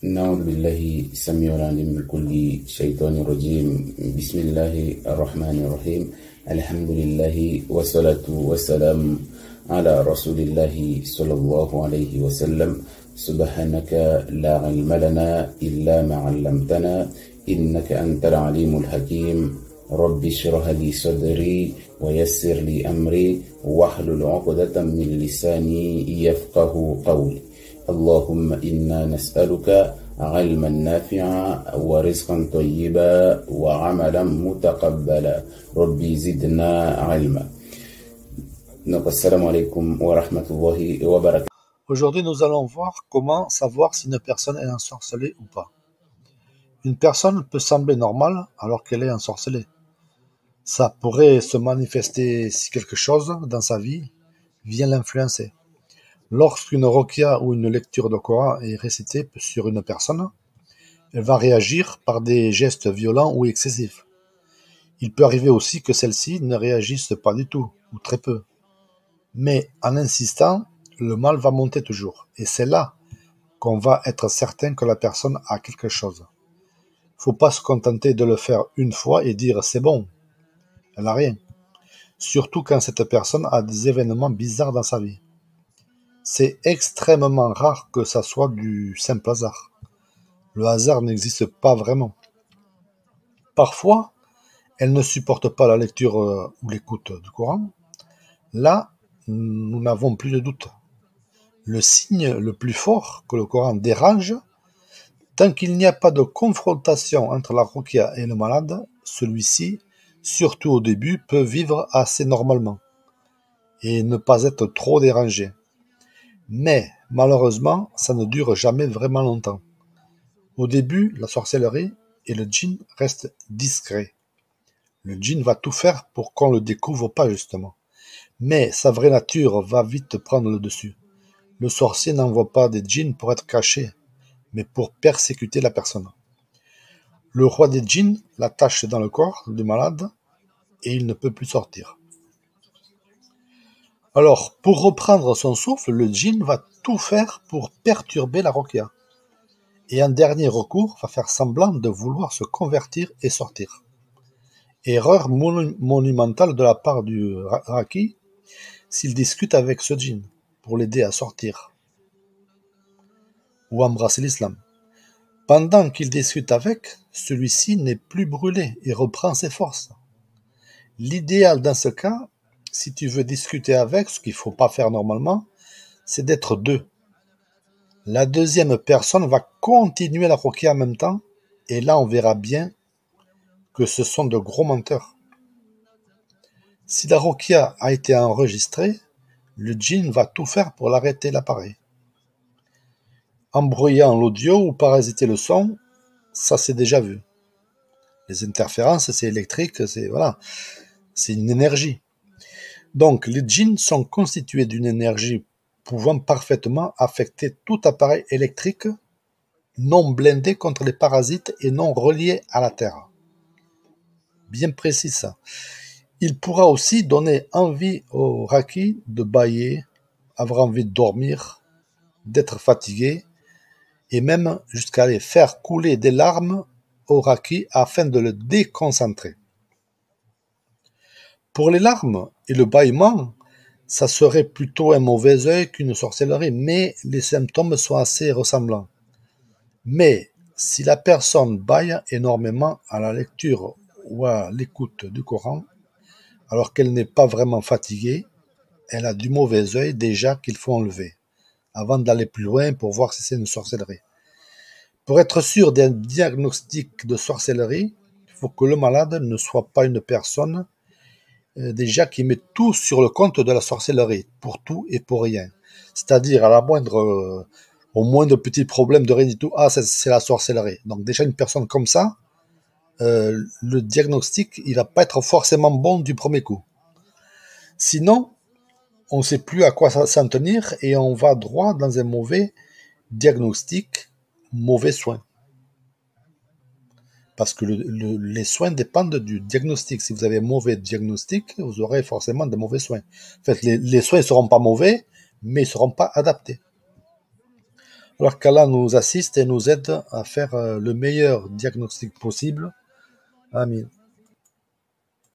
نعوذ بالله السميع العليم من كل شيطان رجيم. بسم الله الرحمن الرحيم. الحمد لله والصلاة والسلام على رسول الله صلى الله عليه وسلم. سبحانك لا علم لنا إلا ما علمتنا إنك أنت العليم الحكيم. رب اشرح لي صدري ويسر لي أمري واحلل عقدة من لساني يفقه قولي. اللهم إنا نسألك علما نافعا ورزقا طيبا وعملا متقبلا. ربي زدنا علما. السلام عليكم ورحمة الله وبركاته. Aujourd'hui, nous allons voir comment savoir si une personne est ensorcelée ou pas. Une personne peut sembler normale alors qu'elle est ensorcelée. Ça pourrait se manifester si quelque chose dans sa vie vient l'influencer. Lorsqu'une ruqya ou une lecture de Coran est récitée sur une personne, elle va réagir par des gestes violents ou excessifs. Il peut arriver aussi que celle-ci ne réagisse pas du tout, ou très peu. Mais en insistant, le mal va monter toujours. Et c'est là qu'on va être certain que la personne a quelque chose. Faut pas se contenter de le faire une fois et dire c'est bon. Elle n'a rien. Surtout quand cette personne a des événements bizarres dans sa vie. C'est extrêmement rare que ça soit du simple hasard. Le hasard n'existe pas vraiment. Parfois, elle ne supporte pas la lecture ou l'écoute du Coran. Là, nous n'avons plus de doute. Le signe le plus fort que le Coran dérange, tant qu'il n'y a pas de confrontation entre la ruqya et le malade, celui-ci, surtout au début, peut vivre assez normalement et ne pas être trop dérangé. Mais malheureusement, ça ne dure jamais vraiment longtemps. Au début, la sorcellerie et le djinn restent discrets. Le djinn va tout faire pour qu'on ne le découvre pas justement. Mais sa vraie nature va vite prendre le dessus. Le sorcier n'envoie pas des djinns pour être caché, mais pour persécuter la personne. Le roi des djinns l'attache dans le corps du malade et il ne peut plus sortir. Alors, pour reprendre son souffle, le djinn va tout faire pour perturber la ruqya. Et en dernier recours, va faire semblant de vouloir se convertir et sortir. Erreur monumentale de la part du raqi s'il discute avec ce djinn pour l'aider à sortir ou embrasser l'islam. Pendant qu'il discute avec, celui-ci n'est plus brûlé et reprend ses forces. L'idéal dans ce cas, si tu veux discuter avec, ce qu'il ne faut pas faire normalement, c'est d'être deux. La deuxième personne va continuer la ruqya en même temps, et là on verra bien que ce sont de gros menteurs. Si la ruqya a été enregistrée, le djinn va tout faire pour l'arrêter l'appareil. Embrouillant l'audio ou parasiter le son, ça c'est déjà vu. Les interférences, c'est électrique, c'est une énergie. Donc les djinns sont constitués d'une énergie pouvant parfaitement affecter tout appareil électrique non blindé contre les parasites et non relié à la terre. Bien précis ça. Il pourra aussi donner envie au raqi de bâiller, avoir envie de dormir, d'être fatigué, et même jusqu'à aller faire couler des larmes au raqi afin de le déconcentrer. Pour les larmes et le bâillement, ça serait plutôt un mauvais œil qu'une sorcellerie, mais les symptômes sont assez ressemblants. Mais si la personne bâille énormément à la lecture ou à l'écoute du Coran, alors qu'elle n'est pas vraiment fatiguée, elle a du mauvais œil déjà qu'il faut enlever, avant d'aller plus loin pour voir si c'est une sorcellerie. Pour être sûr d'un diagnostic de sorcellerie, il faut que le malade ne soit pas une personne déjà qui met tout sur le compte de la sorcellerie, pour tout et pour rien. C'est-à-dire au moindre petit problème de rien du tout, c'est la sorcellerie. Donc déjà une personne comme ça, le diagnostic, il va pas être forcément bon du premier coup. Sinon, on ne sait plus à quoi s'en tenir et on va droit dans un mauvais diagnostic, mauvais soin. Parce que les soins dépendent du diagnostic. Si vous avez un mauvais diagnostic, vous aurez forcément de mauvais soins. En fait, les soins ne seront pas mauvais, mais ils ne seront pas adaptés. Alors qu'Allah nous assiste et nous aide à faire le meilleur diagnostic possible. Amin.